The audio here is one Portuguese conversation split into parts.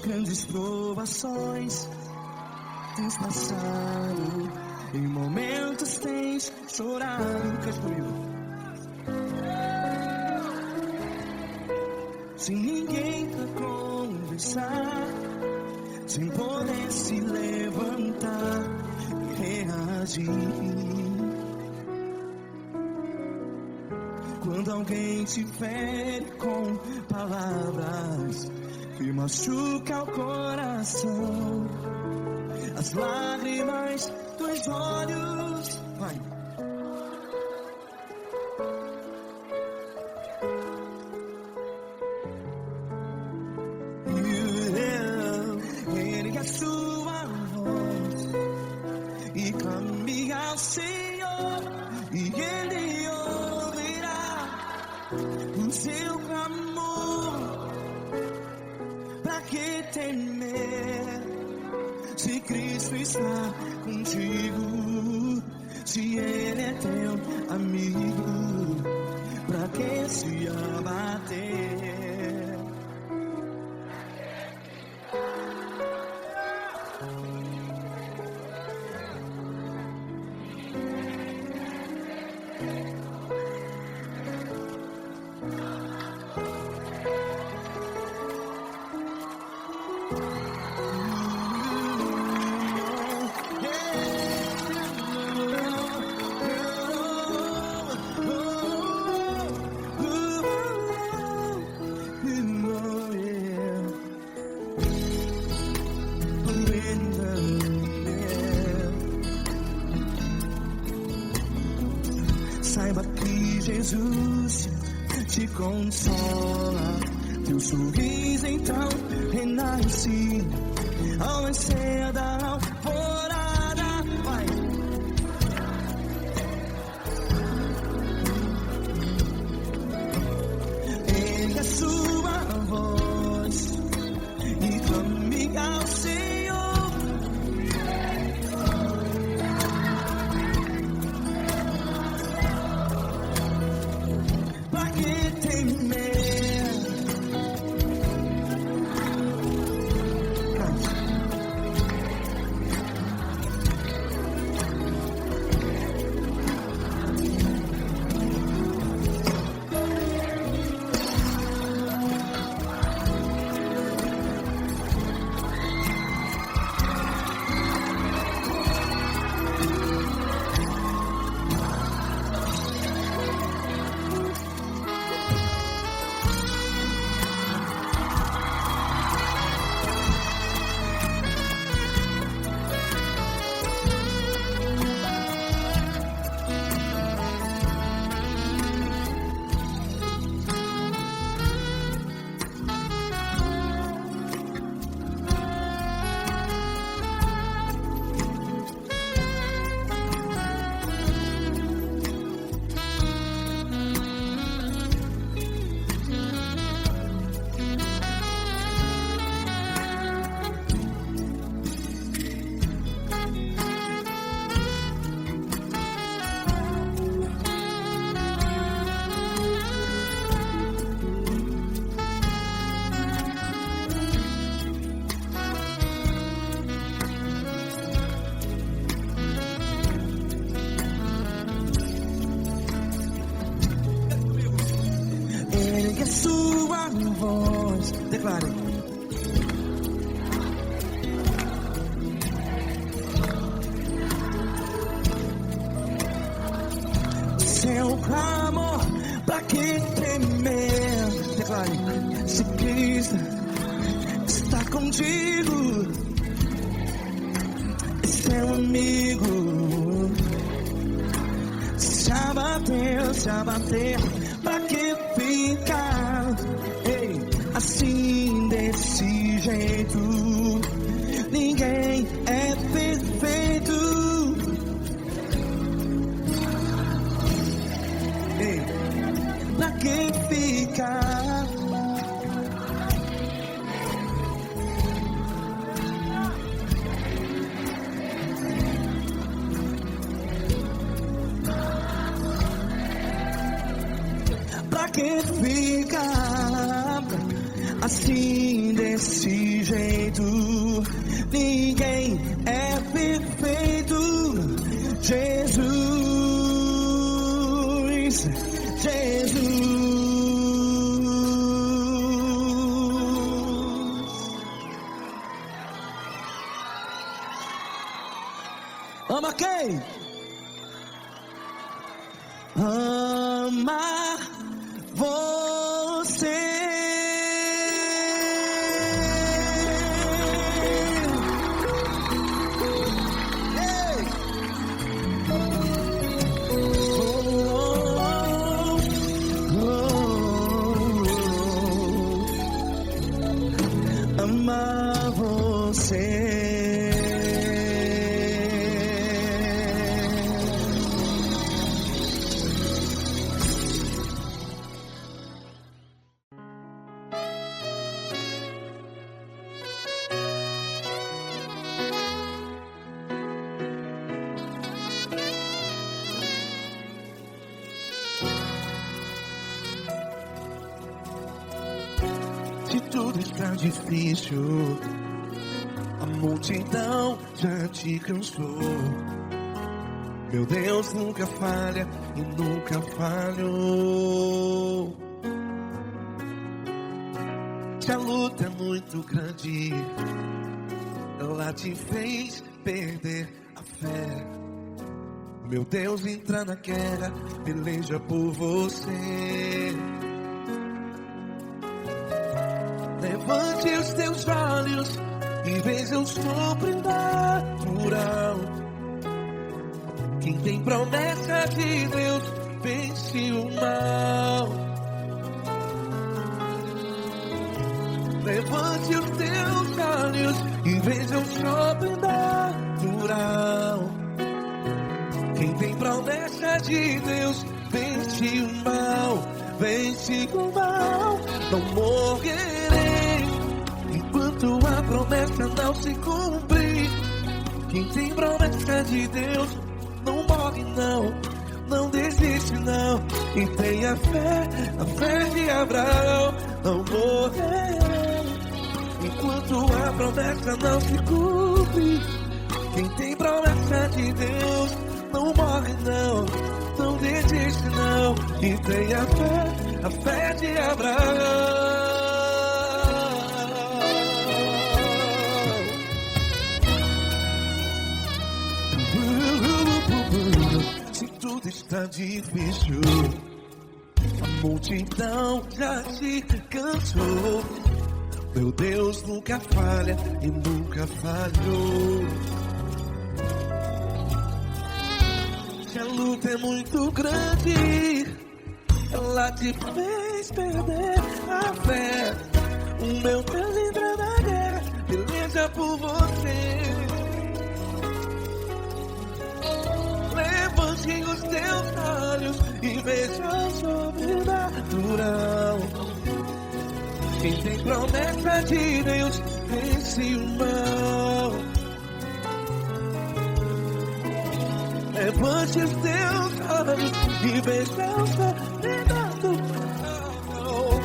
Grandes provações tens passado, em momentos tens chorado. Cante comigo. Sem ninguém pra conversar, sem poder se levantar e reagir. Quando alguém te fere com palavras que machuca o coração, as lágrimas dos olhos, vai. Ergue a sua voz e clame ao Senhor, e Ele ouvirá o seu clamor. Pra que temer, se Cristo está contigo? Se Ele é teu amigo, pra que se abater? Saiba que Jesus te consola, teu sorriso então renasce ao nascer da alvorada. Vai. Ergue a sua voz e clame ao Senhor. Ergue a sua voz, declare. Seu clamor, pra que temer? Declare. Se Cristo está contigo, é seu amigo. Se abater, pra que ficar? Ei, desse jeito. Ninguém é perfeito. Ei, pra que ficar? Pra que ficar assim desse jeito? Ninguém é perfeito. Jesus, Jesus. Ama quem? Ama você. Amar você. Se tudo está difícil, a multidão já te cansou. Meu Deus nunca falha e nunca falhou. Se a luta é muito grande, ela te fez perder a fé. Meu Deus entra na guerra, peleja por você. Levante os teus olhos e veja o sobrenatural. Quem tem promessa de Deus vence o mal. Levante os teus olhos e veja o sobrenatural. Quem tem promessa de Deus vence o mal. Vence o mal. Não morrerei enquanto a promessa não se cumprir. Quem tem promessa de Deus não morre não, não desiste não. E tenha fé, a fé de Abraão. Não morrerei enquanto a promessa não se cumpre. Quem tem promessa de Deus não morre não, não desiste não. E tenha fé, a fé de Abraão. Se tudo está difícil, a multidão já te cansou. Meu Deus nunca falha e nunca falhou. Se a luta é muito grande, ela te fez perder a fé. O meu Deus entra na guerra, peleja por você. Levante os teus olhos e veja o sobrenatural. Quem tem promessa de Deus vence o mal. Levante os teus olhos e veja o sobrenatural.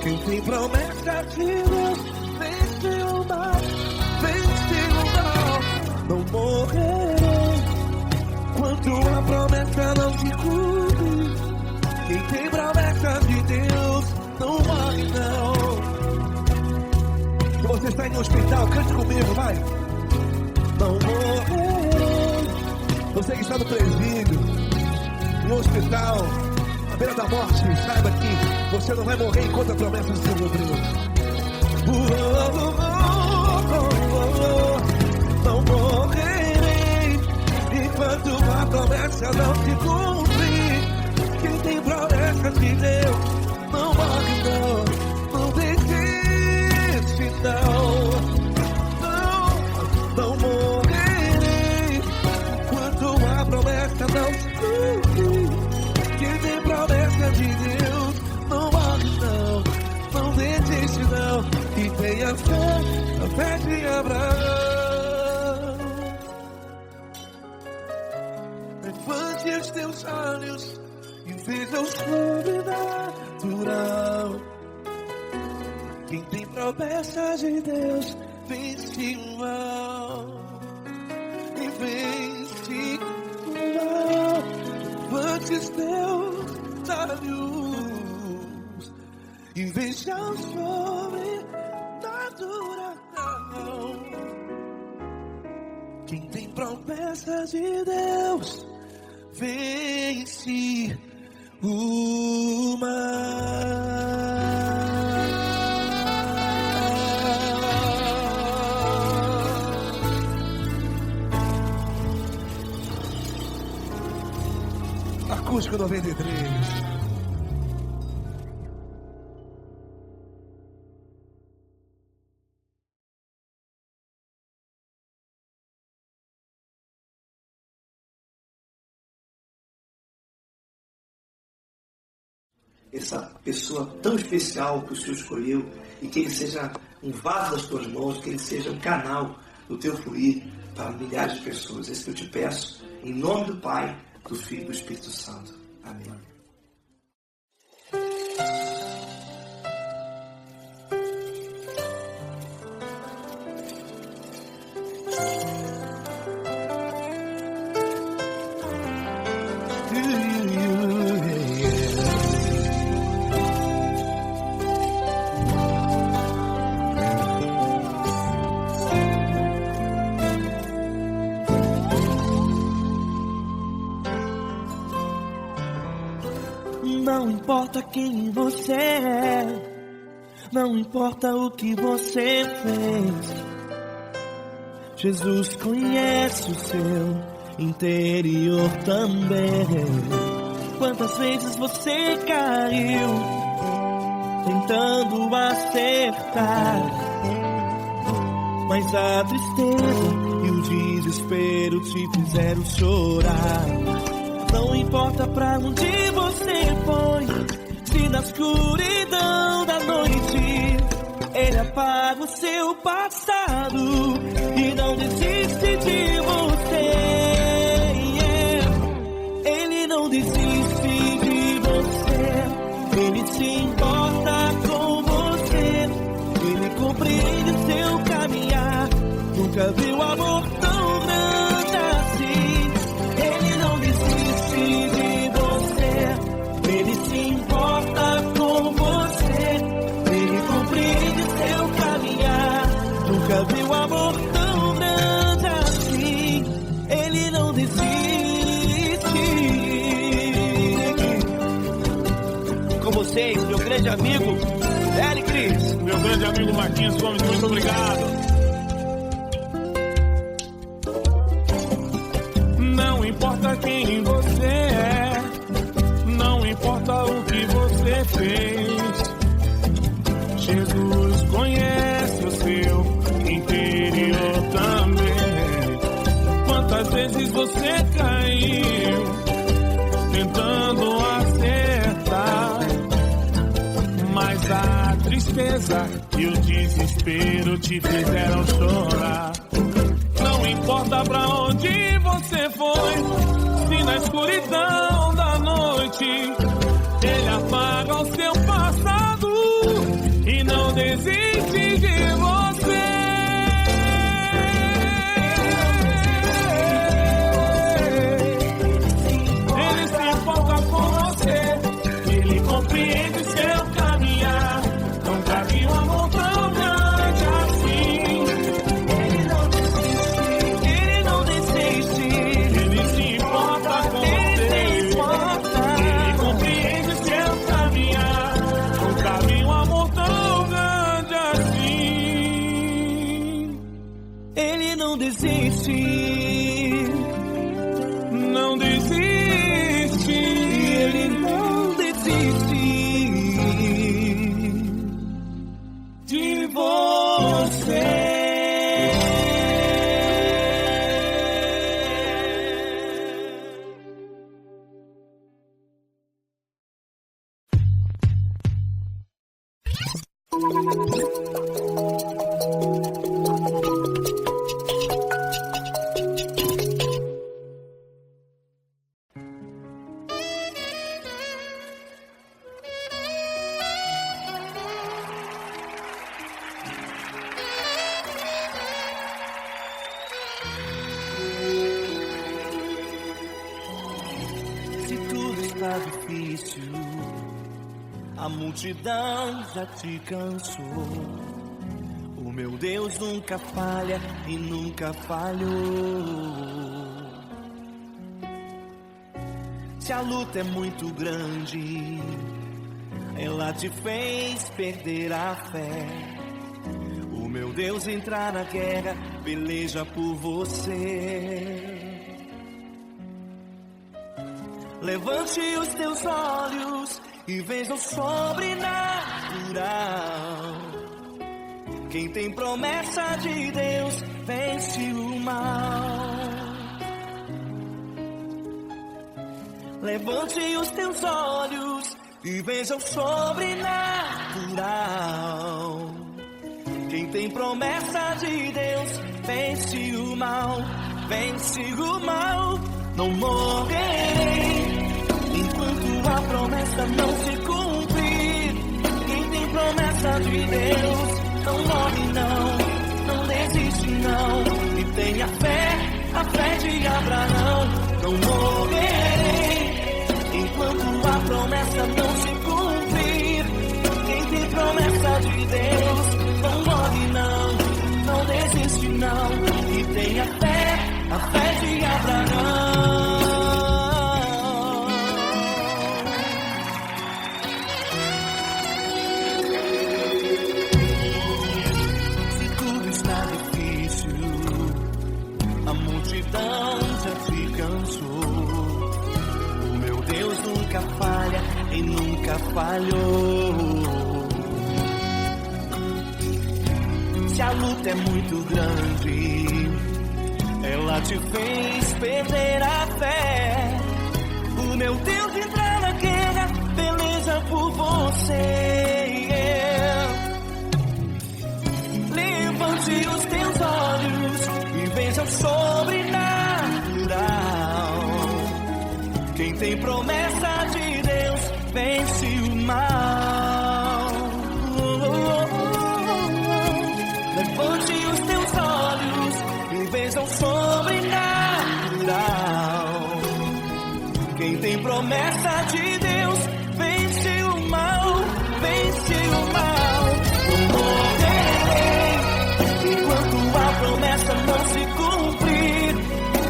Quem tem promessa de Deus vence o mal. Vence o mal. Não morrerei enquanto a promessa não se cumpre. Quem tem promessa de Deus não morre não. Se você está em um hospital, cante comigo, vai. Não morrerei. Você que está no presídio, no hospital, à beira da morte, saiba que você não vai morrer enquanto a promessa não se cumpriu. Não morrerei enquanto a promessa não se cumprir. Quem tem promessa de Deus não morre não, não desiste a fé de Abraão. Levante os teus olhos e veja o sobrenatural. Quem tem promessa de Deus vence o mal. E vence o mal. Levante os teus olhos e veja o sobrenatural. Quem tem promessa de Deus vence o mal. Acústico 93. Essa pessoa tão especial que o Senhor escolheu, e que ele seja um vaso das tuas mãos, que ele seja um canal do teu fluir para milhares de pessoas. É isso que eu te peço, em nome do Pai, do Filho e do Espírito Santo. Amém. Não importa quem você é, não importa o que você fez, Jesus conhece o seu interior também. Quantas vezes você caiu tentando acertar, mas a tristeza e o desespero te fizeram chorar. Não importa pra onde você foi, se na escuridão da noite Ele apaga o seu passado e não desiste de você. Ele não desiste de você, Ele se importa com você, Ele compreende seu caminhar. Nunca viu amor tão grande assim. Ele não desiste de você, Ele se importa com você, Ele compreende seu caminhar. Nunca viu amor tão grande assim. Ele não desiste. Com vocês, meu grande amigo Eli Cris. Meu grande amigo Marquinhos Gomes, muito obrigado. Não importa quem você é, não importa o que você fez, Jesus conhece o seu interior também. Quantas vezes você caiu tentando acertar, mas a tristeza e o desespero te fizeram chorar. Não importa pra onde você foi, se na escuridão da noite Ele apaga o seu passado e não desiste de você. Ele se importa com você, Ele compreende seu caminhar. Nunca vi um amor tão grande assim. Ele não desiste, Ele se importa com você, Ele compreende seu caminhar. Nunca vi um amor tão grande assim. Ele não desiste, não desiste, Ele não desiste de você. A multidão já te cansou. O meu Deus nunca falha e nunca falhou. Se a luta é muito grande, ela te fez perder a fé. O meu Deus entra na guerra, peleja por você. Levante os teus olhos e veja o sobrenatural. Quem tem promessa de Deus vence o mal. Levante os teus olhos e veja o sobrenatural. Quem tem promessa de Deus vence o mal, vence o mal. Não morrerei enquanto a promessa não se cumprir. Quem tem promessa de Deus não morre não, não desiste não. E tenha fé, a fé de Abraão. Não morrerei enquanto a promessa não se cumprir. Quem tem promessa de Deus não morre não, não desiste não. E tenha fé, a fé de Abraão. Se tudo está difícil, a multidão já te cansou. O meu Deus nunca falha e nunca falhou. Se a luta é muito grande, ela te fez perder a fé. O meu Deus entra na guerra, peleja por você. Levante os teus olhos e veja o sobrenatural. Quem tem promessa de Deus vence o mal. Levante os teus olhos e veja o sobrenatural. Quem tem promessa de Deus vence o mal, vence o mal. Não morrerei enquanto a promessa não se cumprir.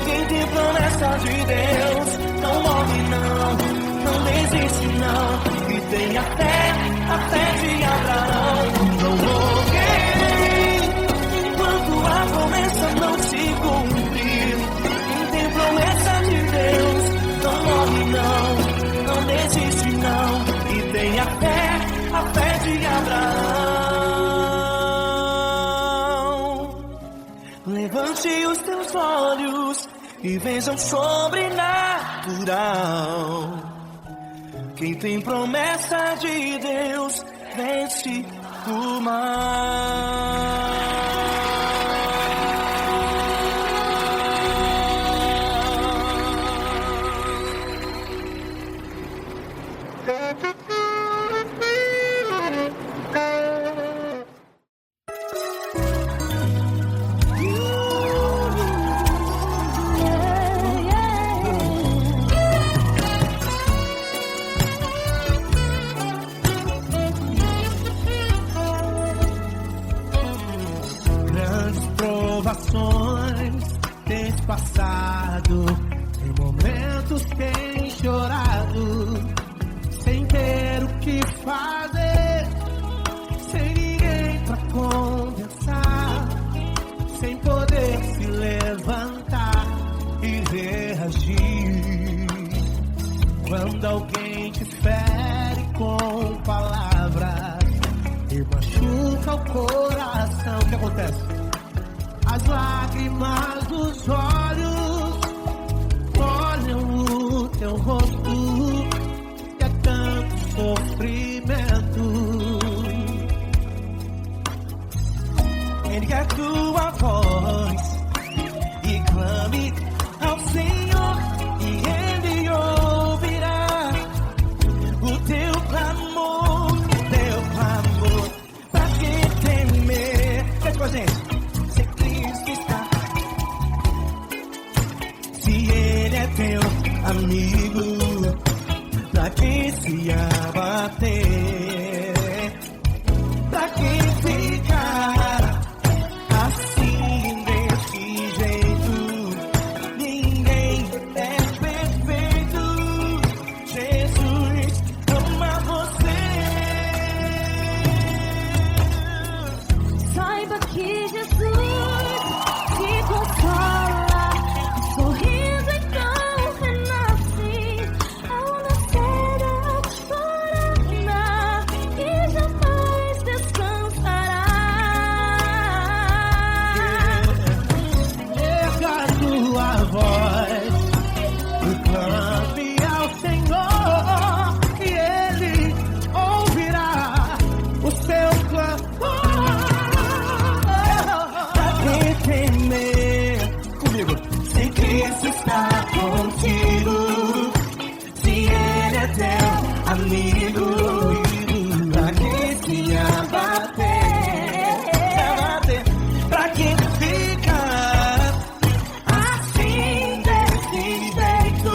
Quem tem promessa de Deus não morre não, não desiste não. E tenha fé, a fé de Abraão. Não morrerei enquanto a promessa não se cumprir. Quem tem promessa de Deus não morre não, não desiste não. E tenha fé, a fé de Abraão. Levante os teus olhos e veja o sobrenatural. Quem tem promessa de Deus vence o mal. Tens passado, em momentos tens chorado, sem ter o que fazer, sem ninguém pra conversar, sem poder se levantar e reagir. Quando alguém te fere com palavras e machuca o coração, o que acontece? As lágrimas dos olhos molham o teu rosto, e é tanto sofrimento. Ergue a tua voz e clame ao Senhor, e Ele ouvirá o teu clamor, pra que temer? Cante com a gente. Teu amigo, pra que se abater? se abater, pra que ficar assim desse jeito?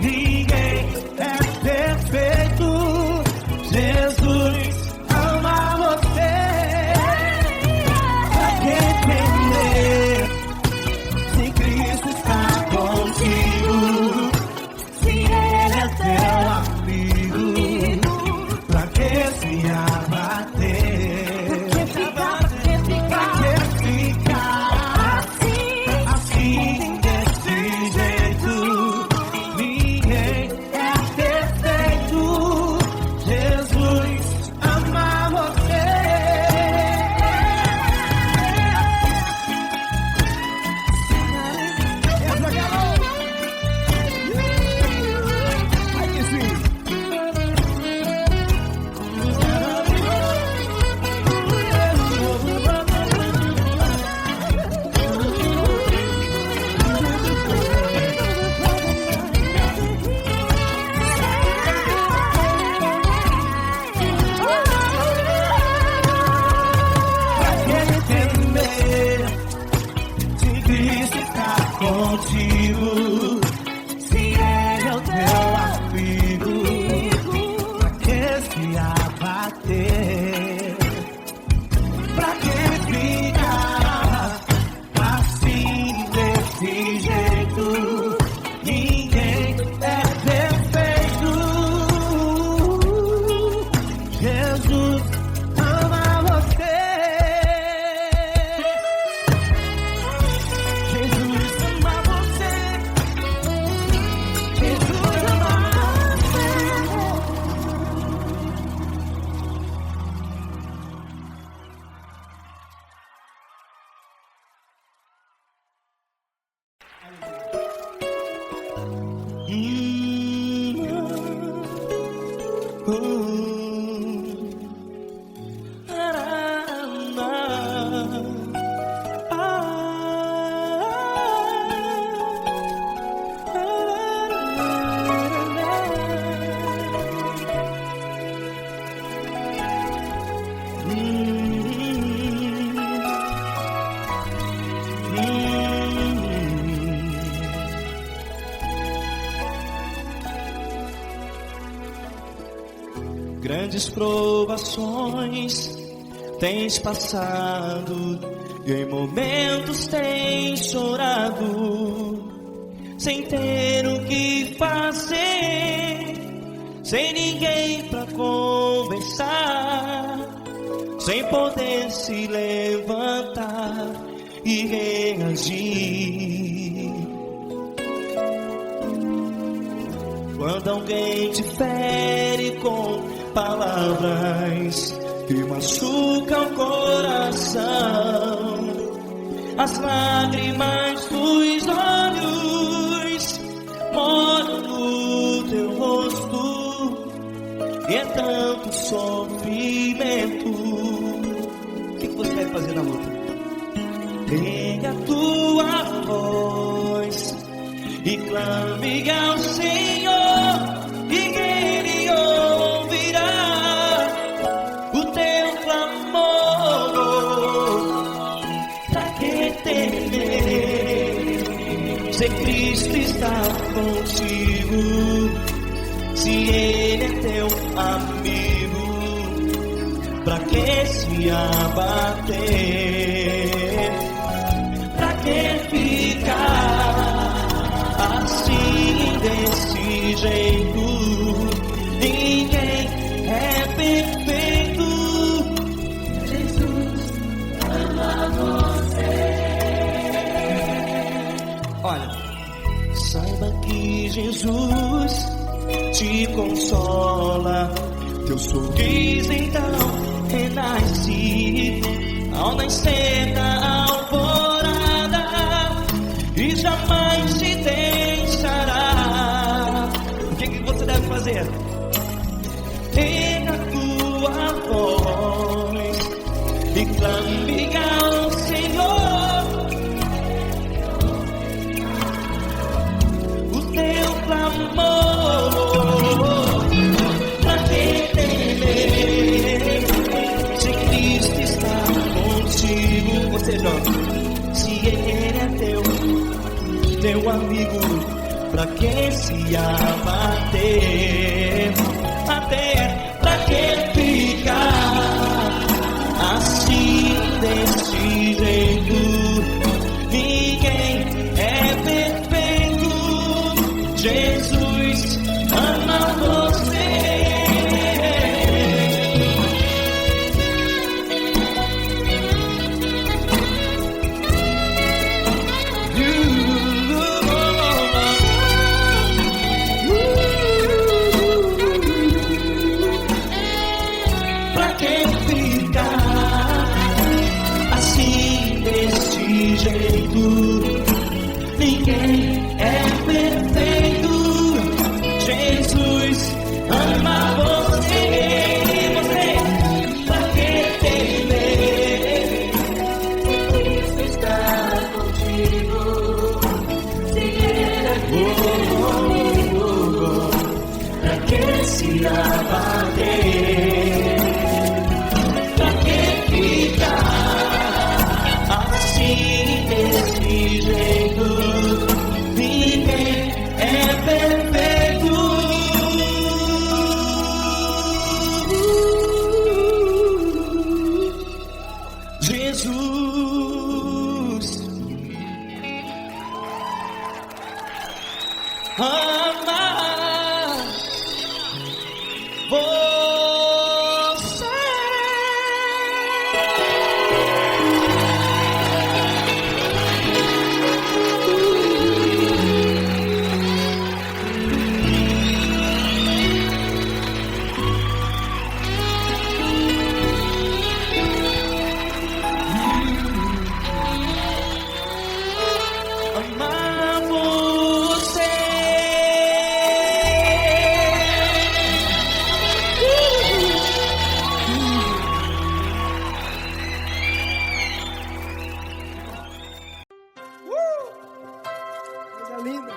Ninguém é perfeito. Jesus ama você. Pra que temer se Cristo está contigo? Se Ele é teu amigo, pra que se abater? Pra que ficar assim desse jeito? Ninguém é perfeito. Jesus ama você. Ai que sim. Se Cristo está contigo, se Ele é o teu amigo, pra que se abater? Pra que ficar assim desse jeito? Ninguém é perfeito. Jesus ama você. Jesus ama você. Jesus ama Grandes provações tens passado e em momentos tens chorado, sem ter o que fazer, sem ninguém pra conversar, sem poder se levantar e reagir. Quando alguém te fere com palavras que machucam o coração, as lágrimas dos olhos molham no teu rosto, e é tanto sofrimento. O que você vai fazer na luta? Pegue a tua voz e clame ao Senhor, e Ele ouvirá o teu clamor. Pra que temer se Cristo está contigo? Se Ele é teu amigo, pra que se abater? Pra que ficar assim desse jeito? Ninguém é perfeito. Jesus ama você. Olha, saiba que Jesus te consola, teu sorriso então renasce ao nascer da alvorada, e jamais te deixará. O que você deve fazer? Pega a tua voz e clame ao Senhor, o teu clamor. Pra que temer meu amigo, pra que se abater? Até pra que ficar assim desse jeito? Ninguém é perfeito. Jesus ama você. Pra que ficar assim desse jeito? Ninguém é perfeito. Jesus ama você. Você, pra que temer? Cristo está contigo. Se Ele aqui Pra que se abater? Pra que ficar assim desse jeito? Ninguém é perfeito. Jesus ama você. Amar você. Coisa linda.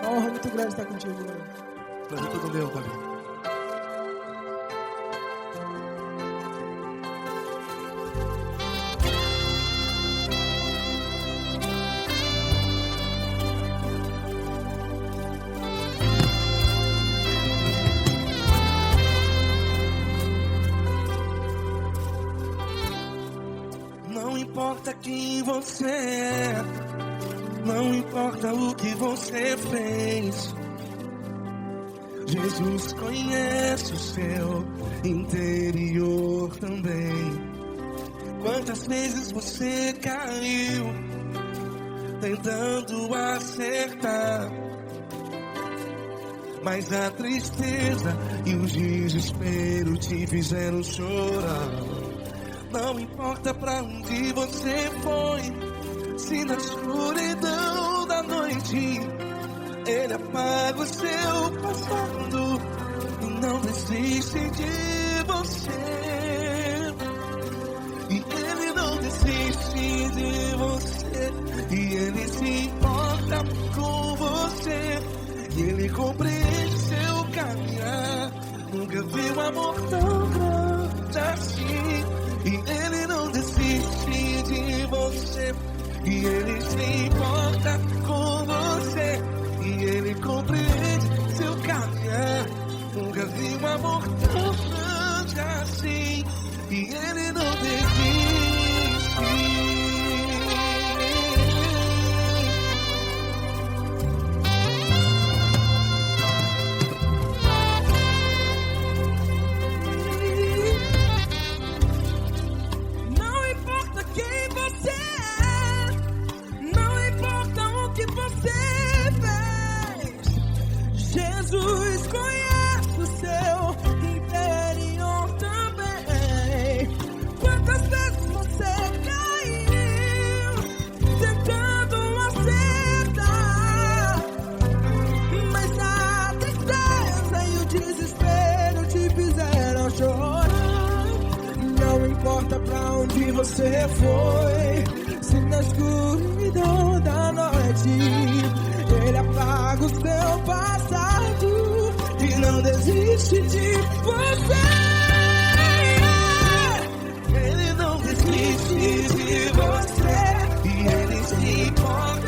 Uma honra muito grande estar contigo, mano. Prazer todo meu, Fabinho. Não importa quem você é, não importa o que você fez, Jesus conhece o seu interior também. Quantas vezes você caiu tentando acertar, mas a tristeza e o desespero te fizeram chorar. Não importa pra onde você foi, se na escuridão da noite Ele apaga o seu passado e não desiste de você. E Ele não desiste de você, e Ele se importa com você, e Ele compreende seu caminhar. Nunca vi um amor tão grande assim. E Ele não desiste de você, e Ele se importa com você, e Ele compreende seu caminhar. Nunca vi um amor tão grande assim, e Ele não desiste. Jesus conhece o seu interior também. Quantas vezes você caiu tentando acertar, mas a tristeza e o desespero te fizeram chorar. Não importa pra onde você foi, se na escuridão da noite Ele apaga o seu passado e não desiste de você. Ele não desiste de você, e Ele se importa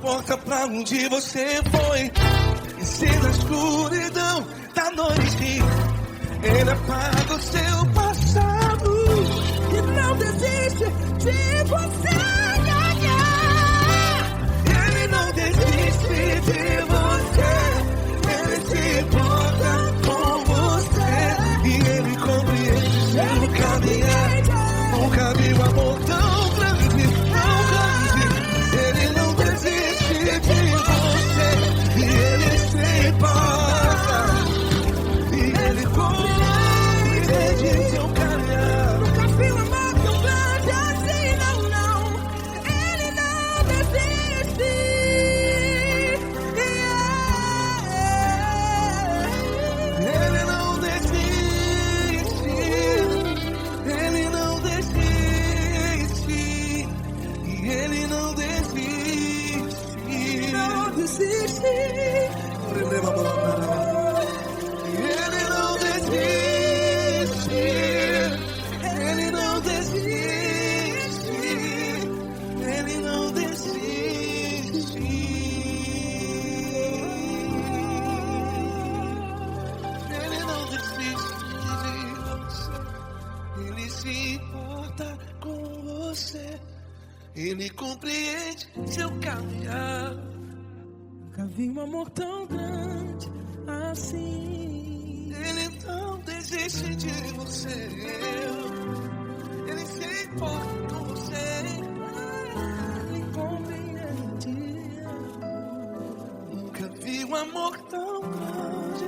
importa pra onde você foi, e se na escuridão da noite Ele apaga o seu passado E não desiste de você. Ele não desiste de você, Ele se importa com você, e Ele compreende seu caminhar. Nunca vi um amor tão grande, tão grande. Ele não desiste de você, e Ele se importa, e Ele compreende seu caminhar. Nunca vi um amor tão grande assim, não, não. Ele não desiste. Ele não desiste, Ele não desiste, e Ele não desiste. Não desiste. Ele não desiste, Ele não desiste, Ele não desiste. Ele não desiste de você, Ele se importa com você, Ele compreende seu caminhar. Nunca vi um amor tão grande assim. Ele não desiste de você, Ele se importa com você, Ele compreende. nunca vi um amor tão grande,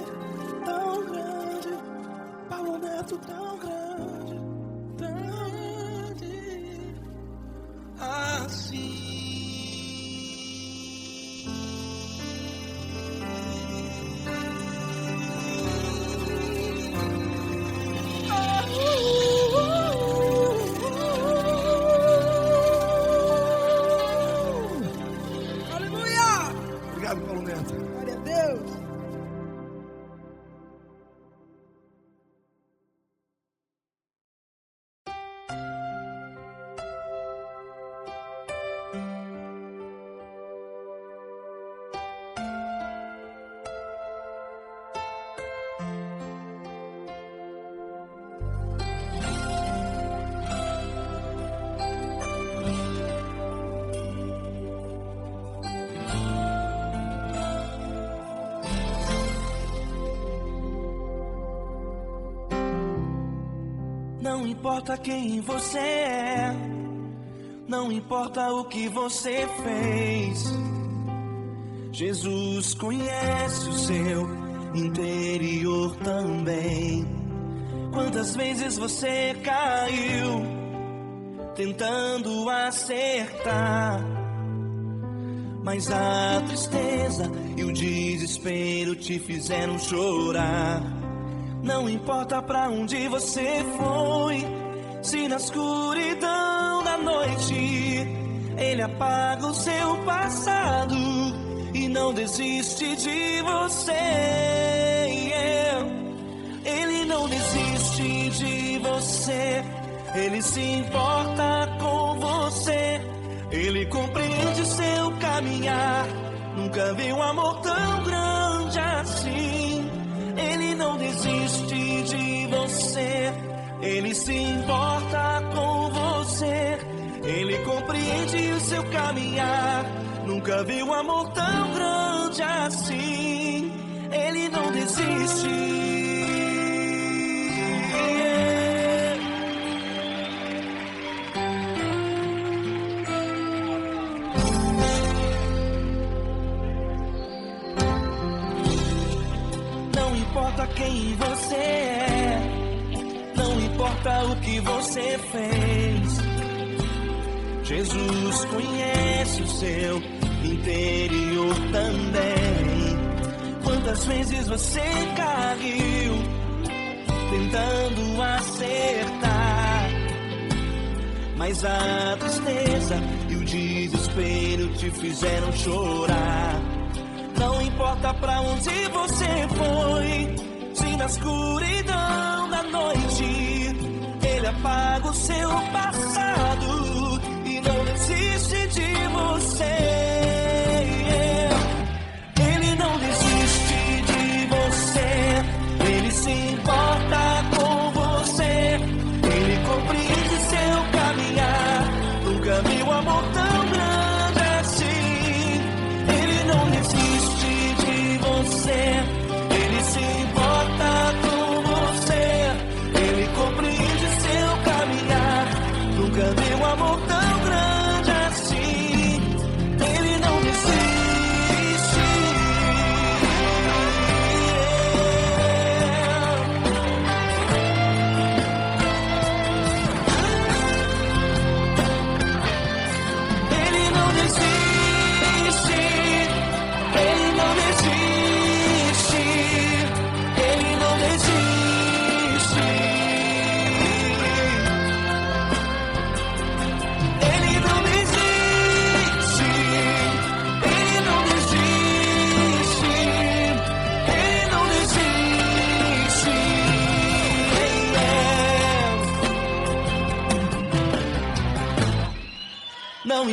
tão grande, Paulo Neto tão grande, tão grande, assim. Aleluia! Obrigado, Paulo Neto. Glória a Deus. Não importa quem você é, não importa o que você fez, Jesus conhece o seu interior também. Quantas vezes você caiu tentando acertar, mas a tristeza e o desespero te fizeram chorar. Não importa pra onde você foi, se na escuridão da noite Ele apaga o seu passado e não desiste de você. Ele não desiste de você, Ele se importa com você, Ele compreende seu caminhar. Nunca vi um amor tão grande assim. Ele não desiste de você, Ele se importa com você, Ele compreende o seu caminhar. Nunca vi um amor tão grande assim. Ele não desiste. Não importa quem você é, não importa o que você fez, Jesus conhece o seu interior também. Quantas vezes você caiu tentando acertar, mas a tristeza e o desespero te fizeram chorar. Não importa pra onde você foi, se na escuridão da noite Ele apaga o seu passado e não desiste de você.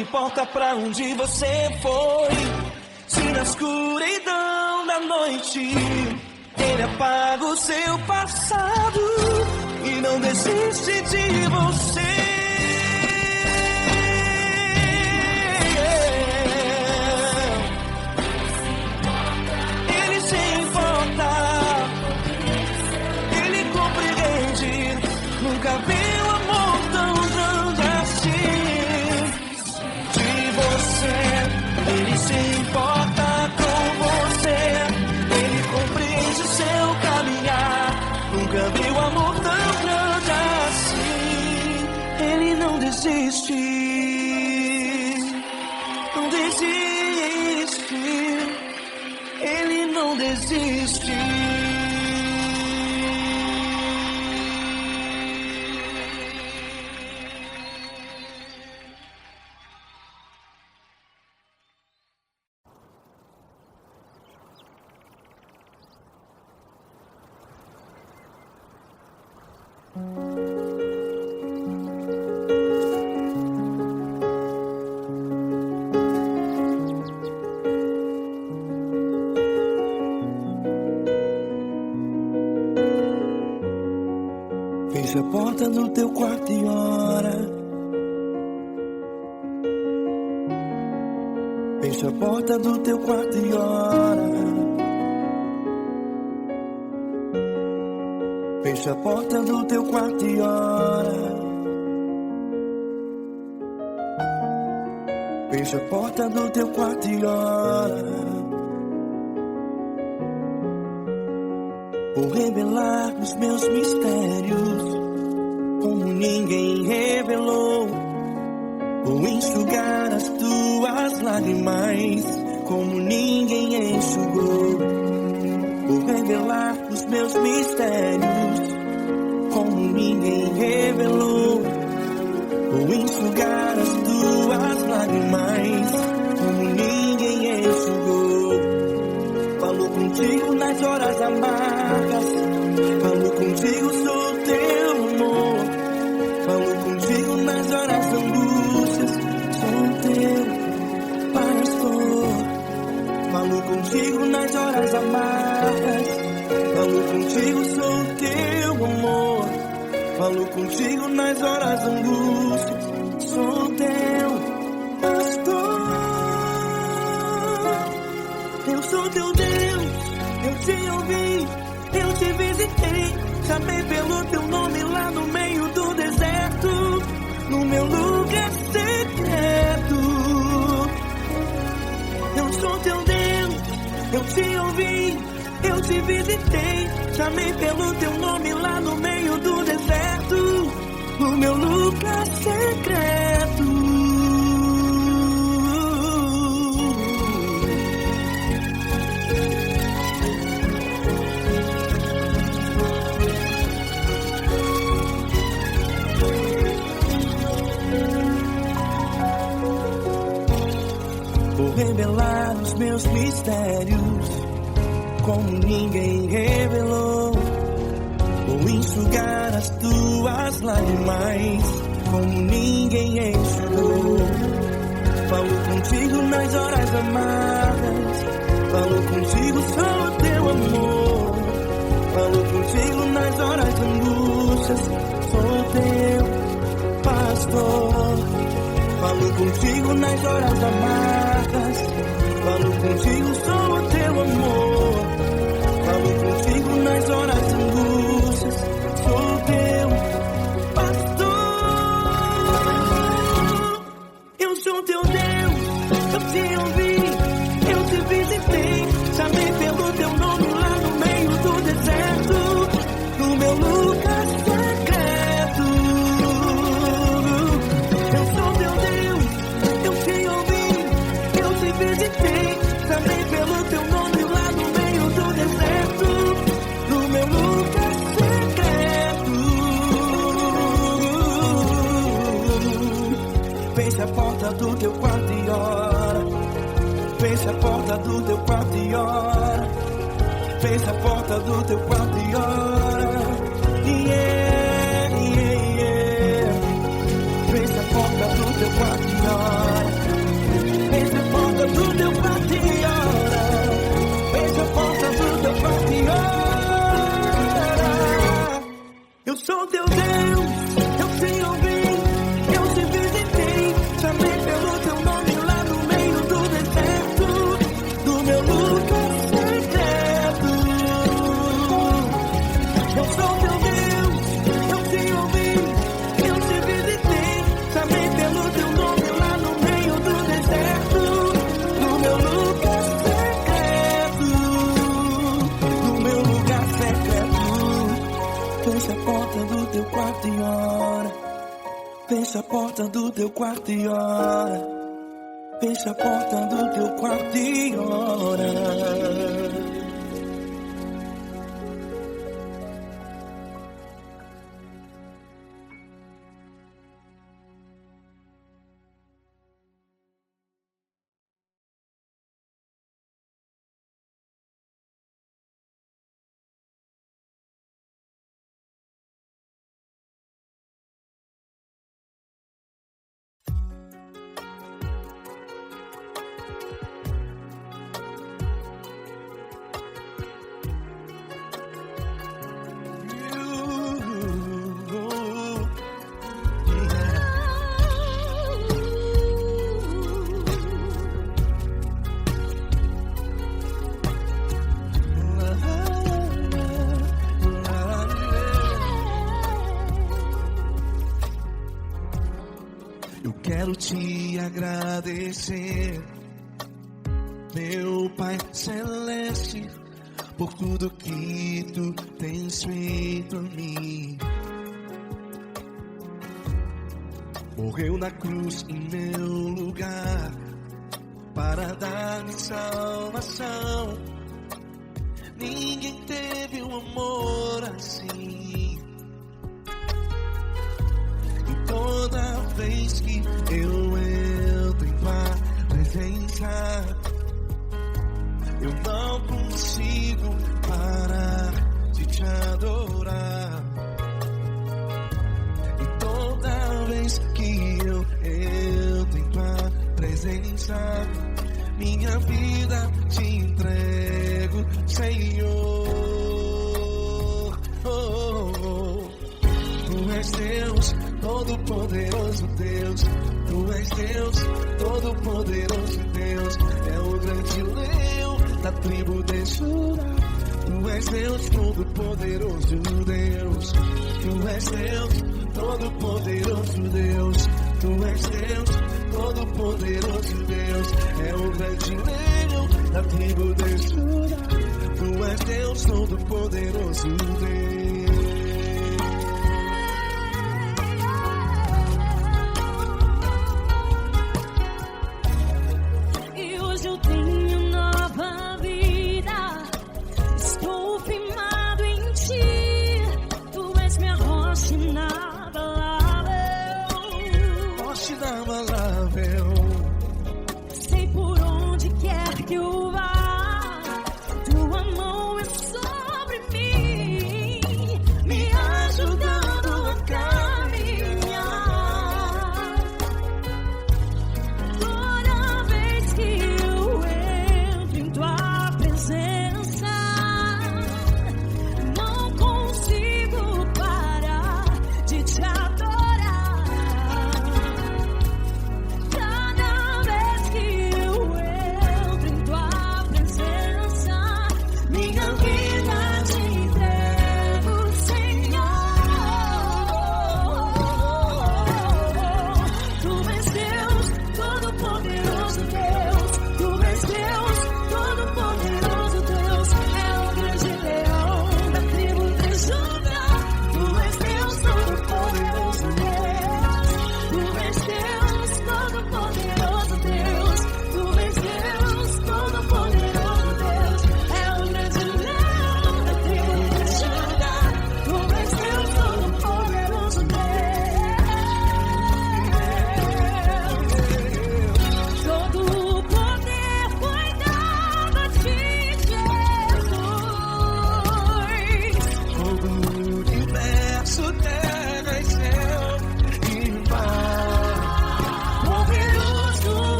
importa pra onde você foi. Se na escuridão da noite ele apaga o seu passado e não desiste de você. Ele se importa, ele compreende. Nunca vi um amor tão grande assim de você. Ele se importa com você, ele compreende o seu caminhar. Nunca vi um amor tão grande assim. Ele não desiste, não desiste. Ele não desiste. Fecha a porta do teu quarto e ora. Fecha a porta do teu quarto e ora. Fecha a porta do teu quarto e ora. Fecha a porta do teu quarto e ora. Vou revelar os meus mistérios como ninguém revelou. Vou enxugar as tuas lágrimas como ninguém enxugou. Vou revelar os meus mistérios como ninguém revelou. Vou enxugar as tuas lágrimas como ninguém enxugou. Falo contigo nas horas amargas, falo contigo, sou teu amor. Falo contigo nas horas angústias, sou teu pastor. Falo contigo nas horas amargas, falo contigo, sou teu amor. Falo contigo nas horas angústias, sou teu pastor. Eu sou teu Deus, eu te ouvi, eu te visitei. Chamei pelo teu nome lá no meio do deserto, no meu lugar secreto. Eu sou teu Deus, eu te ouvi, eu te visitei. Chamei pelo teu nome lá no meio do deserto, no meu lugar secreto. Vou revelar os meus mistérios como ninguém revelou. Vou enxugar as tuas lágrimas como ninguém enxugou. Falo contigo nas horas amargas, falo contigo, sou teu amor. Falo contigo nas horas angústias, sou teu pastor. Falo contigo nas horas amargas, falo contigo, sou teu amor. Falo contigo nas horas angústias, sou teu pastor. Eu sou teu Deus, eu te ouvi, eu te visitei. Chamei pelo teu nome lá no meio do deserto, no meu lugar secreto. Eu sou teu Deus, eu te ouvi, eu te visitei. Chamei pelo teu nome lá no meio do deserto, no meu lugar secreto. Fecha a porta do teu quarto e ora. Fecha a porta do teu quarto e ora. Fecha a porta do teu quarto e ora. Yeah, yeah, yeah. Fecha a porta do teu quarto e ora. porta do teu quarto e ora. Fecha a porta do teu quarto e ora. Quero te agradecer, meu Pai Celeste, por tudo que tu tens feito a mim. Morreu na cruz em meu lugar para dar-me salvação. Ninguém teve um amor assim. E toda vez que eu entro em tua presença, eu não consigo parar de te adorar. E toda vez que eu entro em tua presença, minha vida te entrego, Senhor. Tu és Deus, todo-poderoso Deus. Tu és Deus, todo-poderoso Deus. É o grande leão da tribo de Judá. Tu és Deus, todo-poderoso Deus. Tu és Deus, todo-poderoso Deus. Tu és Deus, todo-poderoso Deus. É o grande leão da tribo de Judá. Tu és Deus, todo-poderoso Deus. Sei por onde quer que eu vá, tua mão é sobre mim, me ajudando a caminhar. Toda vez que eu entro em tua presença, não consigo parar de te adorar. Cada vez que eu entro em tua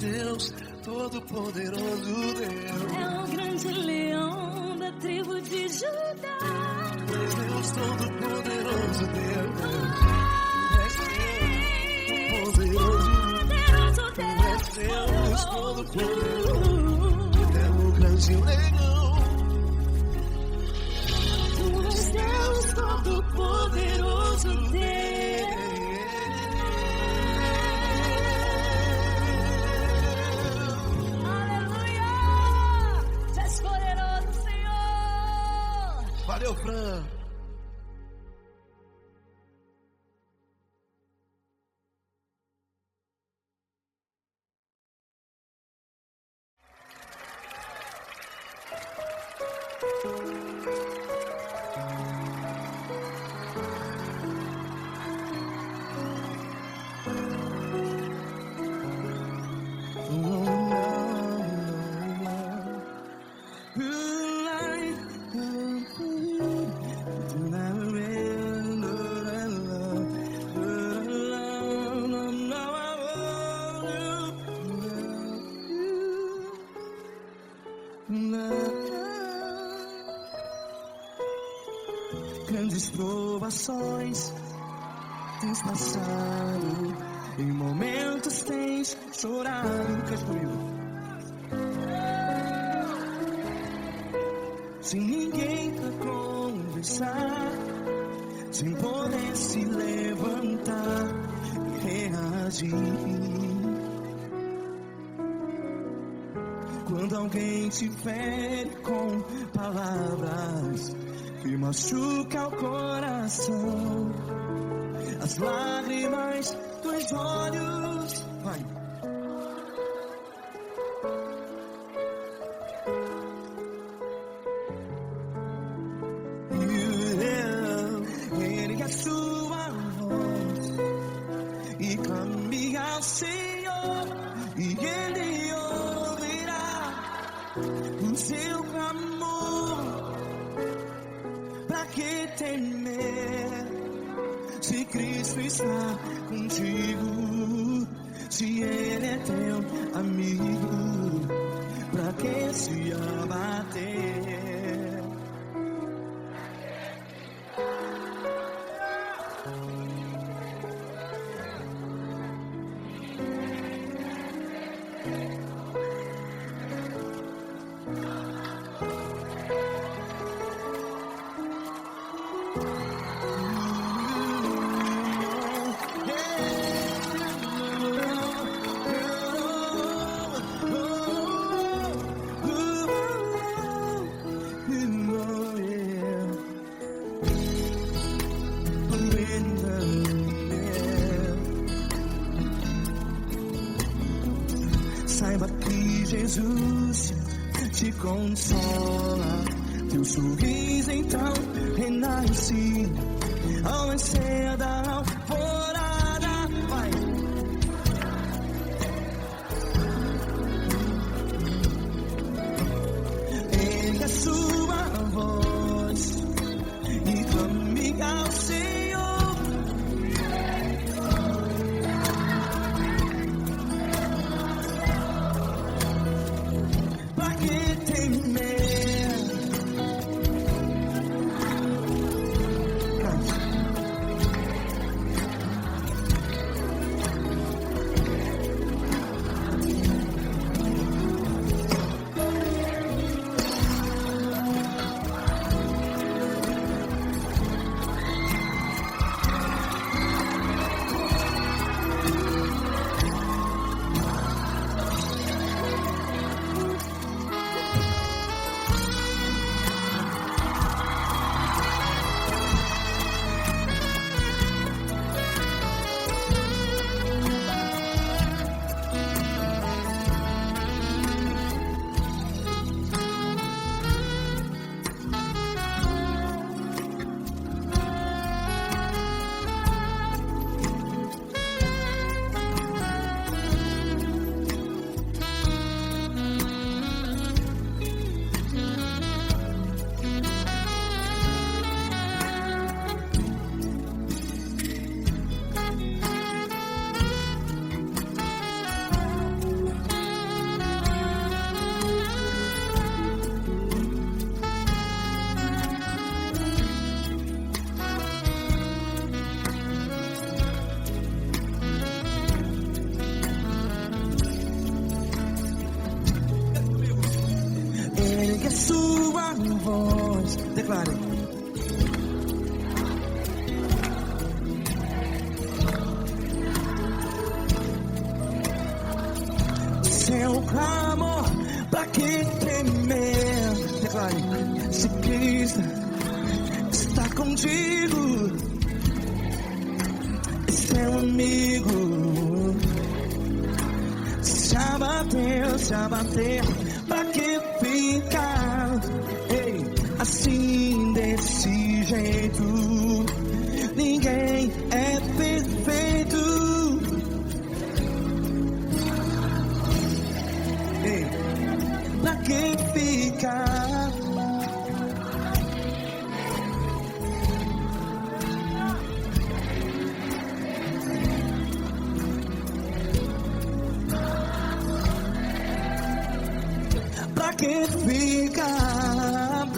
Deus, todo-poderoso Deus. É o grande leão da tribo de Judá. És Deus, todo-poderoso Deus. És Deus, poderoso. És Deus, todo-poderoso. É o grande leão. És Deus, todo-poderoso Deus. Aleluia! Tu és poderoso, Senhor. Valeu, Fran. Grandes provações tens passado, em momentos tens chorado. Cante comigo. Sem ninguém pra conversar, sem poder se levantar e reagir. Quando alguém te fere com palavras que machuca o coração, as lágrimas dos olhos, vai. Ergue a sua voz e clame ao Senhor, e Ele ouvirá o seu clamor. Pra que temer, se Cristo está contigo, se Ele é teu amigo? Pra que se abater? Saiba que Jesus te consola, teu sorriso então renasce ao nascer da alvorada. Vai. Ergue a sua voz e clame ao Senhor. Pra que temer? sua voz. Declare. Seu clamor, pra que temer? Declare. Se Cristo está contigo, seu amigo. Se abater, pra que ficar? Ei, assim desse jeito, ninguém é perfeito. Ei, pra que ficar? Pra que ficar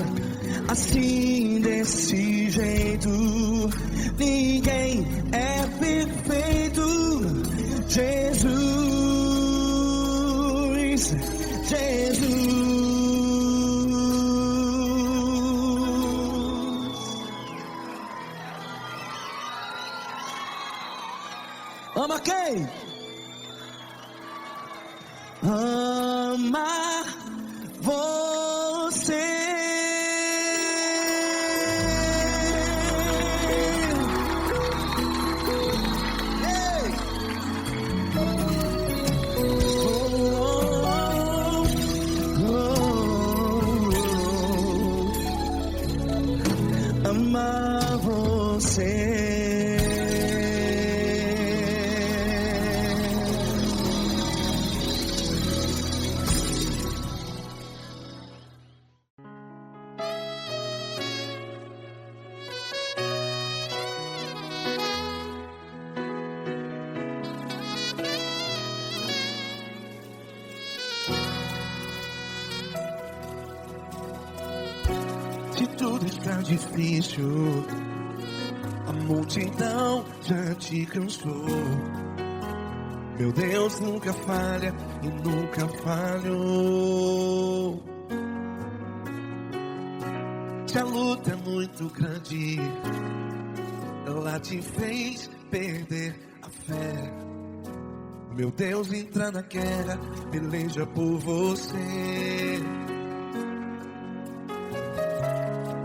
assim desse jeito? Ninguém é perfeito. Jesus, Jesus. Ama quem? Ama você. Ei. Ama você. Se tudo está difícil, a multidão já te cansou. Meu Deus nunca falha e nunca falhou. Se a luta é muito grande, ela te fez perder a fé. Meu Deus entra na guerra, peleja por você.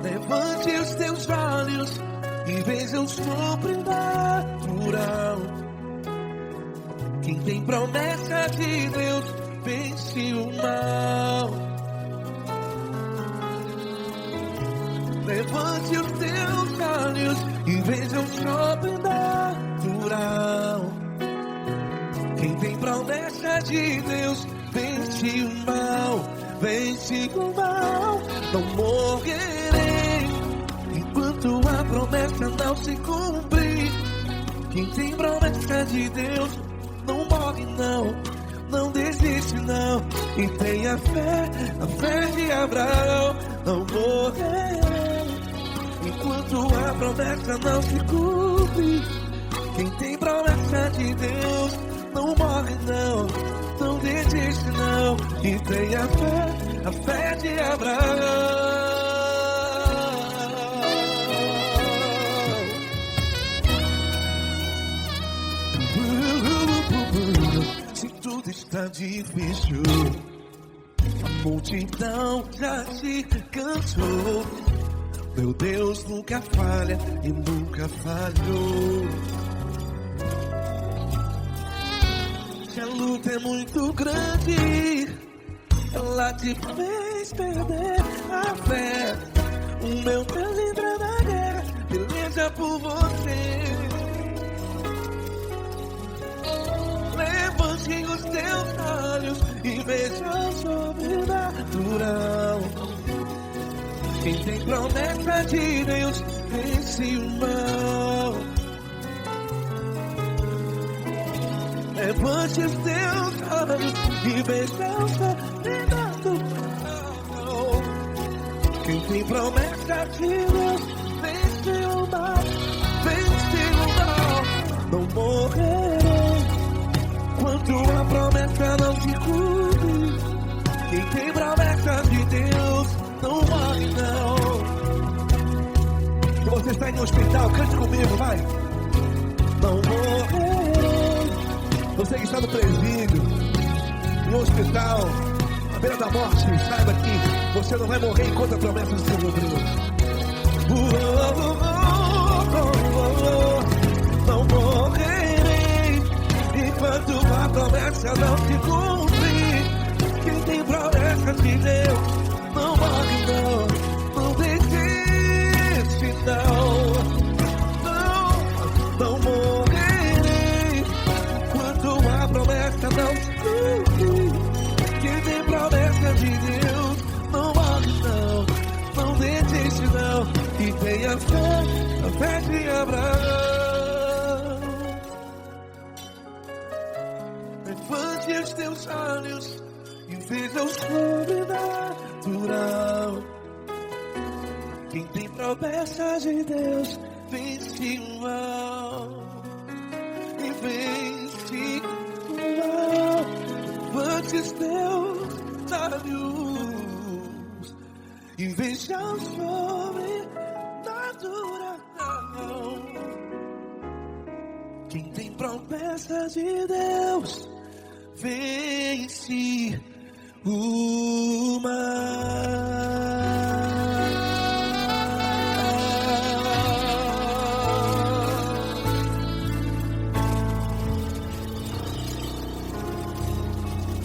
Levante os teus olhos e veja o sobrenatural. Quem tem promessa de Deus vence o mal. Levante os teus olhos e veja o sobrenatural. Quem tem promessa de Deus vence o mal. Vence o mal. Não morrerei enquanto a promessa não se cumprir. Quem tem promessa de Deus não morre não, não desiste não. E tenha fé, a fé de Abraão. Não morrerei enquanto a promessa não se cumpre. Quem tem promessa de Deus não morre não, não desiste não. E tenha fé, a fé de Abraão. Se tudo está difícil, a multidão já se cansou. Meu Deus nunca falha e nunca falhou. Se a luta é muito grande, ela te fez perder a fé. O meu Deus entra na guerra, peleja por você. Levante os teus olhos e veja o sobrenatural. Quem tem promessa de Deus vence o mal. Levante os teus olhos e veja o sobrenatural. Quem tem promessa de Deus vence o mal. Vence o mal. Não morrerei enquanto a promessa não se cumpre. Quem tem promessa de Deus estiver em um hospital, cante comigo, vai. Não morrerei. Você que está no presídio, em um hospital, à beira da morte, saiba que você não vai morrer enquanto a promessa do Senhor Deus. Não morrerei enquanto a promessa não se cumprir. Quem tem promessa de Deus não morre não, não desiste não morrerei enquanto a promessa não se cumprir. Quem tem promessa de Deus não morre não desiste não. E tenha fé, a fé de Abraão. Levante os teus olhos e veja o sobrenatural. Quem tem promessa de Deus vence o mal. E vence o mal. Levante os teus olhos e veja o sobrenatural. Quem tem promessa de Deus vence o mal.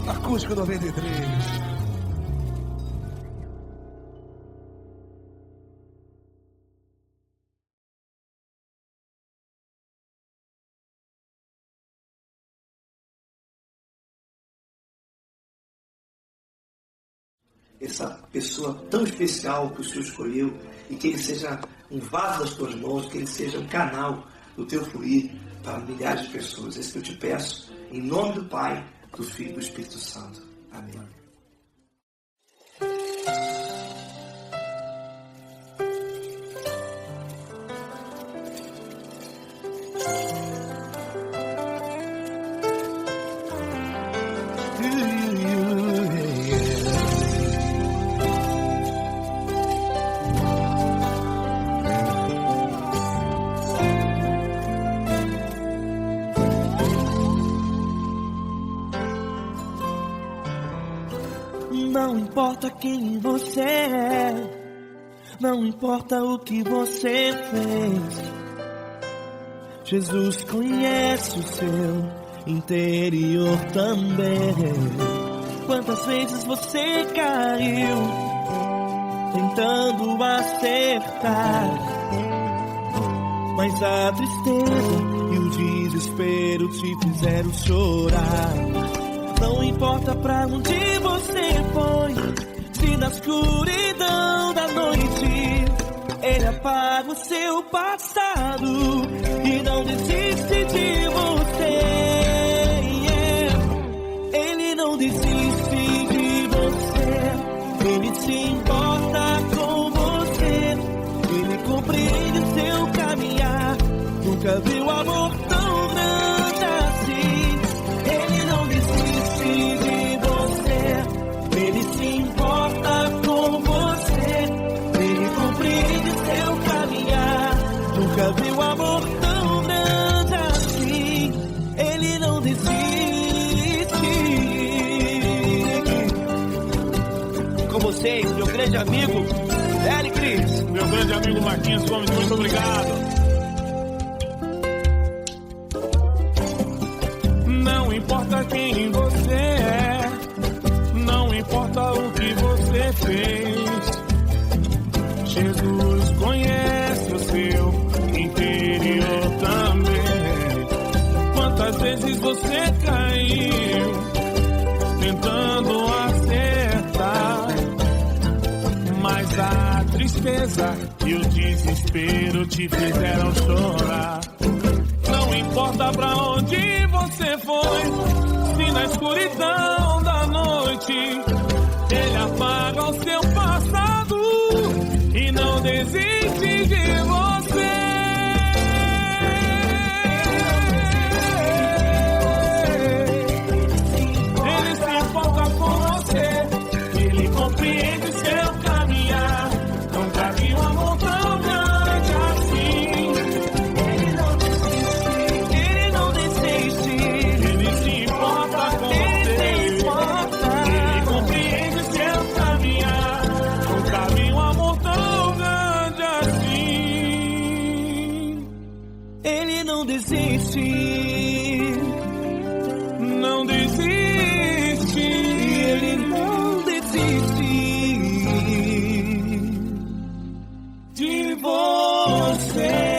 Acústico 93. Essa pessoa tão especial que o Senhor escolheu, e que ele seja um vaso das tuas mãos, que ele seja um canal do teu fluir para milhares de pessoas. É isso que eu te peço, em nome do Pai, do Filho e do Espírito Santo. Amém. Não importa quem você é, não importa o que você fez, Jesus conhece o seu interior também. Quantas vezes você caiu tentando acertar, mas a tristeza e o desespero te fizeram chorar. Não importa pra onde você foi, se na escuridão da noite Ele apaga o seu passado e não desiste de você. Ele não desiste de você, Ele se importa com você, Ele compreende o seu caminhar. Nunca viu amor tão grande assim. Ele não desiste de você, Ele se importa com você, Ele compreende seu caminhar. Nunca viu amor tão grande assim. Ele não desiste. Com vocês, meu grande amigo L. Cris, Meu grande amigo Marquinhos Gomes, muito obrigado. Não importa quem você é, não importa o que você fez, Jesus conhece o seu interior também. Quantas vezes você caiu tentando acertar, mas a tristeza e o desespero te fizeram chorar. Não importa pra onde você foi, se na escuridão da noite Ele apaga o seu passado e não desiste de você. Ele se importa com você, Ele compreende seu caminhar. Nunca vi um amor tão grande assim. desiste, não desiste, Ele não desiste de você.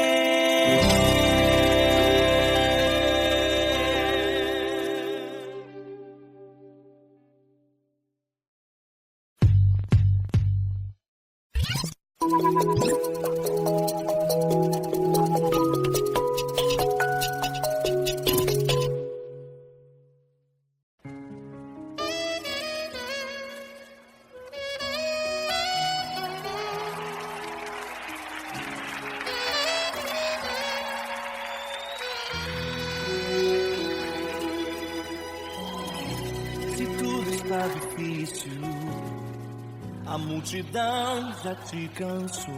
Se tudo está difícil, a multidão já te cansou.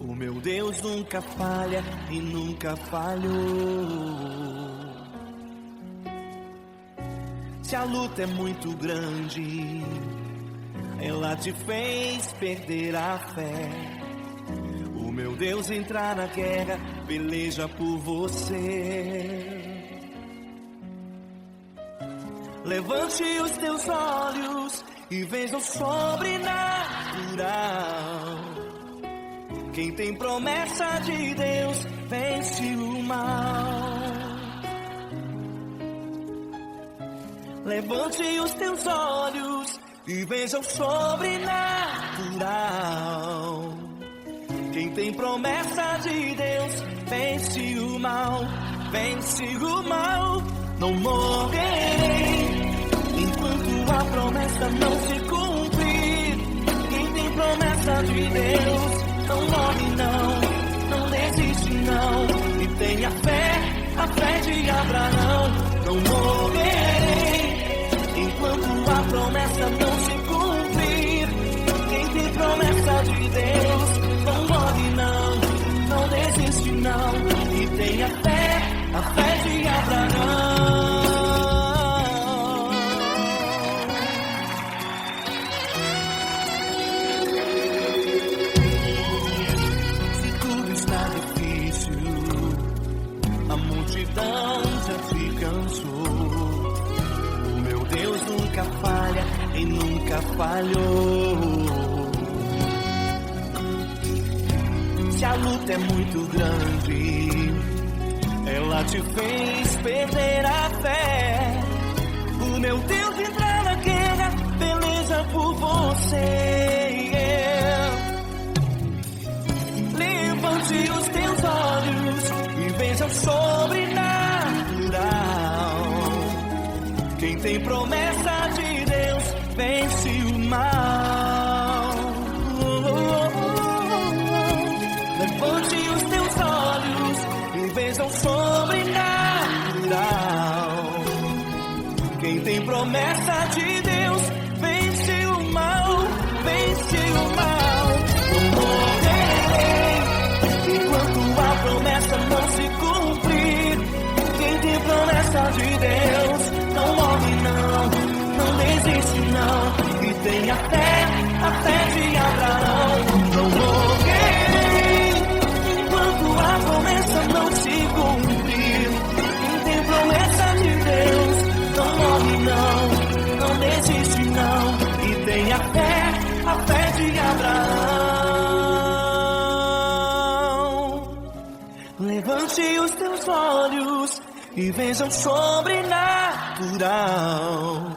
O meu Deus nunca falha e nunca falhou. Se a luta é muito grande, ela te fez perder a fé. O meu Deus entrar na guerra, peleja por você. Levante os teus olhos e veja o sobrenatural. Quem tem promessa de Deus vence o mal. Levante os teus olhos e veja o sobrenatural. Quem tem promessa de Deus vence o mal, vence o mal. Não morrerei enquanto a promessa não se cumprir. Quem tem promessa de Deus não morre não, não desiste não. E tenha fé, a fé de Abraão. Não morrerei enquanto a promessa não se cumprir. Quem tem promessa de Deus não morre não, não desiste não. E tenha fé, a fé de Abraão. Se tudo está difícil, a multidão já te cansou. O meu Deus nunca falha e nunca falhou. Se a luta é muito grande, ela te fez perder a fé. O meu Deus entrar na guerra, peleja por você. Levante os teus olhos e veja o sobrenatural. Quem tem promessa de Deus vence o mal. Levante os teus olhos e veja o sobrenatural. Quem tem promessa de Deus vence o mal, vence o mal. Não morrerei enquanto a promessa não se cumprir. Quem tem promessa de Deus não morre não, não desiste não. E tenha fé, a fé de Abraão. Não morrerei enquanto a promessa não se cumprir. Quem tem promessa de Deus não morre não, não desiste não. E tenha fé, a fé de Abraão. Levante os teus olhos e veja o sobrenatural.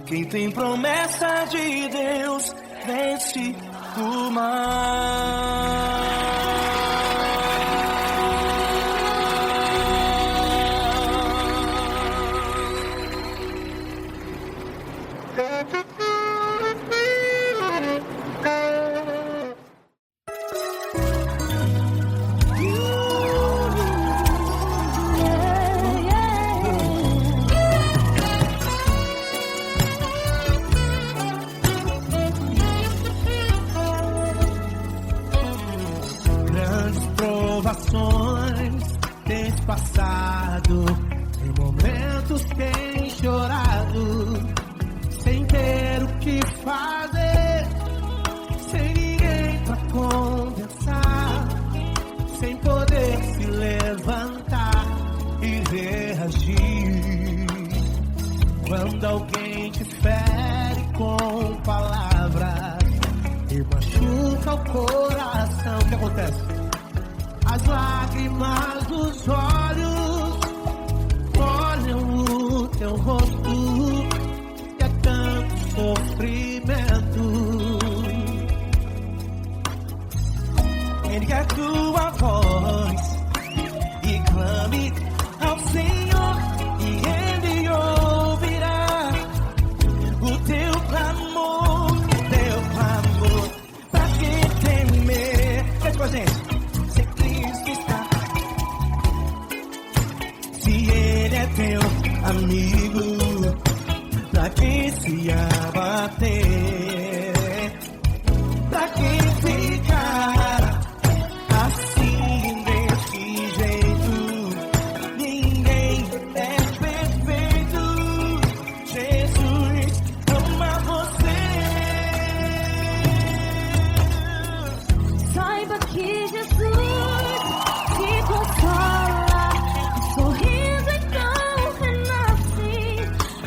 Quem tem promessa de Deus vence o mal. Tens passado, em momentos tens chorado, sem ter Quando alguém te fere com palavras e machuca o coração, o que acontece? As lágrimas dos olhos molham o teu rosto, e é tanto sofrimento. Ergue a tua voz e clame ao Senhor, e Ele ouvirá o teu clamor, pra que temer? Cante com a gente. Se Cristo está, se Ele é teu amigo, pra que se abater? Pra que ficar assim desse jeito? Ninguém é perfeito. Jesus ama você. Saiba que Jesus te consola, o sorriso então renasce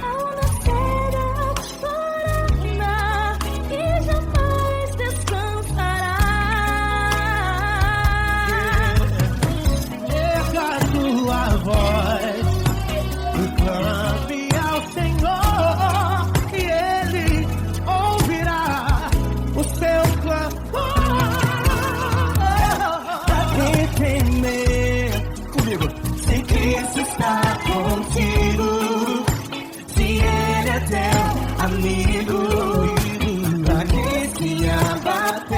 ao nascer da aurora e jamais descansará. Erga a tua voz e clame ao Senhor, e Ele ouvirá o seu clamor. Pra que temer? Comigo. Se Cristo está contigo, se Ele é teu amigo, pra que se abater?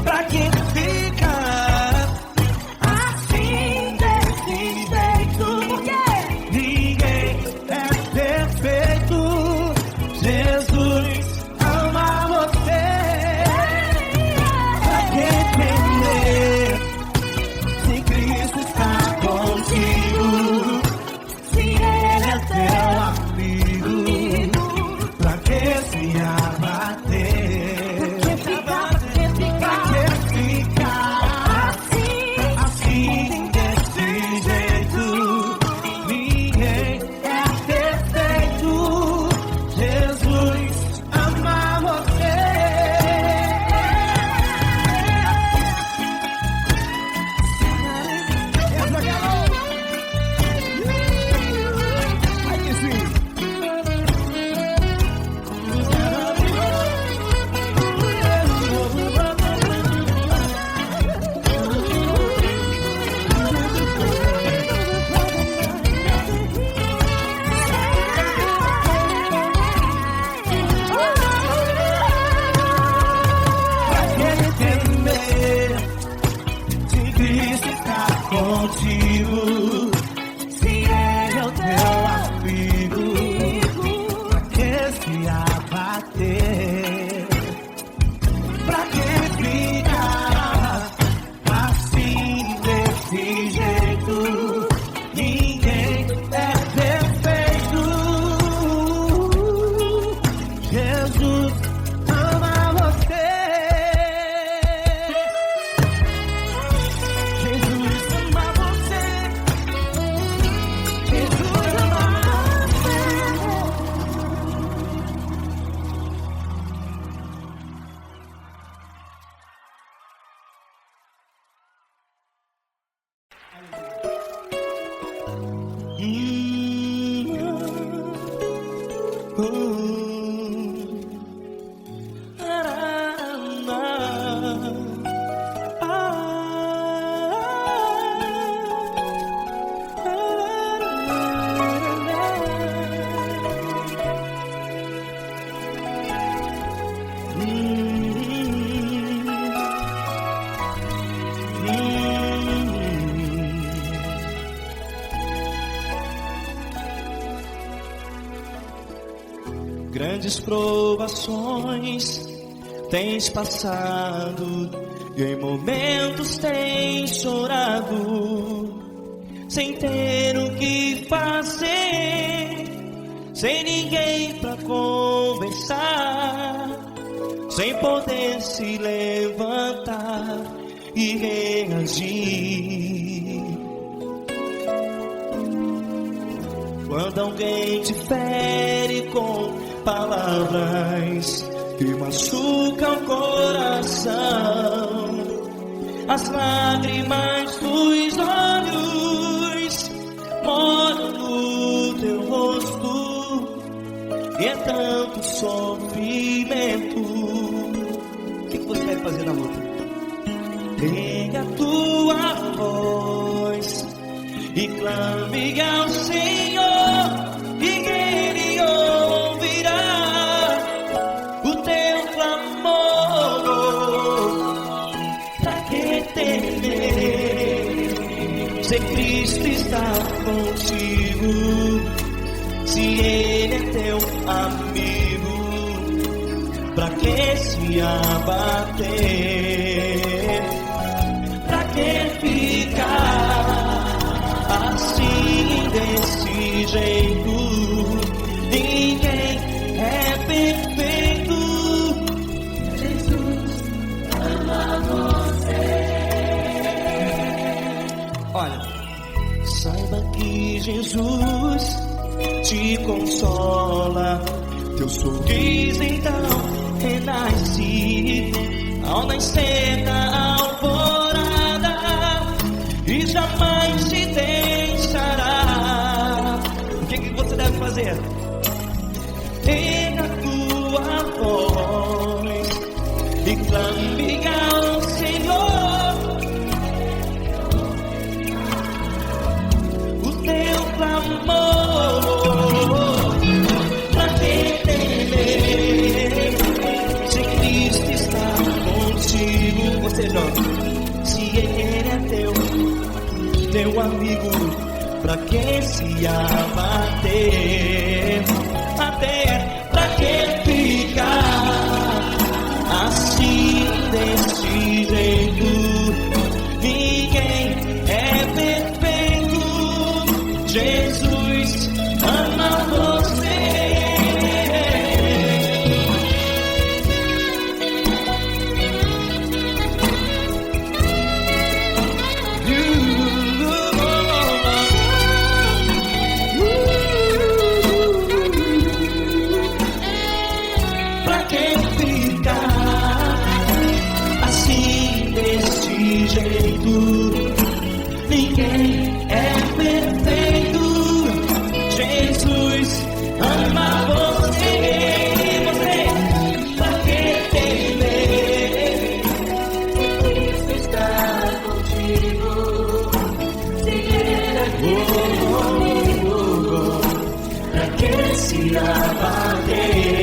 Pra que ficar assim desse jeito? Ninguém é perfeito. Jesus ama você. Pra que temer? Se Cristo está contigo, se Ele é teu amigo, pra que se abater? Pra que ficar assim desse jeito? Ninguém é perfeito. Jesus ama você. Aí sim. Pra que temer? Se Cristo está contigo, se Ele é o teu amigo, pra que se abater? Pra que ficar assim desse jeito? Ninguém é perfeito. Jesus ama você. Jesus ama você. Jesus ama você. Grandes provações tens passado, e em momentos tens chorado, sem ter o que fazer, sem ninguém pra conversar, sem poder se levantar e reagir. Quando alguém te fere com palavras que machucam o coração, as lágrimas dos olhos molham no teu rosto, e é tanto sofrimento. O que você vai fazer na luta? Pega a tua voz e clame ao Senhor, e Ele ouvirá o teu clamor. Pra que temer, se Cristo está contigo, se Ele é teu amigo? Pra que se abater? Pra que ficar assim, desse jeito? Ninguém é perfeito. Jesus ama você. Olha, saiba que Jesus te consola. Teu sorriso então renasce ao nascer da alvorada, e jamais te deixará. O que você deve fazer? Pega a tua voz e clame ao Senhor, o teu clamor. Pra que temer, se Cristo está contigo? Você joga. Se Ele é teu amigo, pra que se abater? Até pra que ficar assim, desse jeito? Ninguém é perfeito. Jesus ama você. Pra que ficar assim, desse jeito? Ninguém é perfeito. Jesus ama você. Pra que temer? Cristo está contigo. Se Ele é teu amigo, pra que se abater?